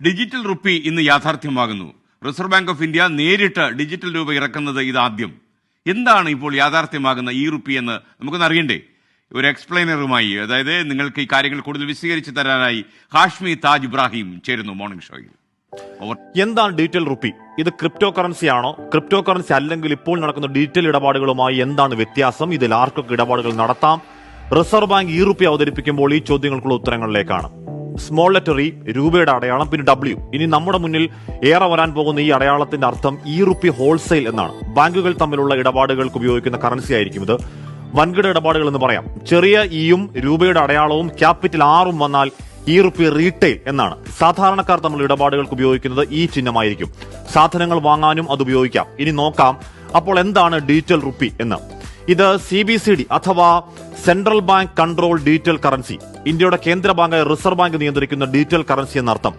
Digital rupee ഇന്ന് യാഥാർത്ഥ്യമാകുന്നു. Reserve bank of India നേരിട്ട് digital രൂപ ഇറക്കുന്നത് ഇതാദ്യം. എന്താണ് ഇപ്പോൾ യാഥാർത്ഥ്യമാകുന്ന ഈ റുപ്പി എന്ന് നമുക്കൊന്ന് അറിയണ്ടേ? ഒരു എക്സ്പ്ലെയിനറുമായി, അതായത് നിങ്ങൾക്ക് ഈ കാര്യങ്ങൾ കൂടുതൽ വിശദീകരിച്ച് തരാനായി ഹാഷ്മി താജ് ഇബ്രാഹിം ചേരുന്നു മോർണിംഗ് ഷോയിൽ. എന്താണ് ഡിജിറ്റൽ റുപ്പി? ഇത് ക്രിപ്റ്റോ കറൻസി ആണോ? ക്രിപ്റ്റോ കറൻസി അല്ലെങ്കിൽ ഇപ്പോൾ നടക്കുന്ന ഡിജിറ്റൽ ഇടപാടുകളുമായി എന്താണ് വ്യത്യാസം? ഇതിൽ ആർക്കൊക്കെ ഇടപാടുകൾ നടത്താം? റിസർവ് ബാങ്ക് ഈ റുപ്പി അവതരിപ്പിക്കുമ്പോൾ ഈ ചോദ്യങ്ങൾക്കുള്ള ഉത്തരങ്ങളിലേക്കാണ്. സ്മോൾ ലെറ്റർ ഇ, രൂപയുടെ അടയാളം, പിന്നെ ഡബ്ല്യു. ഇനി നമ്മുടെ മുന്നിൽ ഏറെ വരാൻ പോകുന്ന ഈ അടയാളത്തിന്റെ അർത്ഥം ഈ റുപ്പി ഹോൾസെയിൽ എന്നാണ്. ബാങ്കുകൾ തമ്മിലുള്ള ഇടപാടുകൾക്ക് ഉപയോഗിക്കുന്ന കറൻസി ആയിരിക്കും ഇത്. വൻകിട ഇടപാടുകൾ എന്ന് പറയാം. ചെറിയ ഇയും രൂപയുടെ അടയാളവും ക്യാപിറ്റൽ ആറും വന്നാൽ ഈ റുപ്പി റീറ്റെയിൽ എന്നാണ്. സാധാരണക്കാർ തമ്മിലുള്ള ഇടപാടുകൾക്ക് ഉപയോഗിക്കുന്നത് ഈ ചിഹ്നമായിരിക്കും. സാധനങ്ങൾ വാങ്ങാനും അത് ഉപയോഗിക്കാം. ഇനി നോക്കാം അപ്പോൾ എന്താണ് ഡിജിറ്റൽ റുപ്പി എന്ന്. ഇത് CBCD അഥവാ central bank control digital currency. ഇന്ത്യയുടെ കേന്ദ്ര ബാങ്കായ റിസർവ് ബാങ്ക് നിയന്ത്രിക്കുന്ന ഡിജിറ്റൽ കറൻസി എന്നർത്ഥം.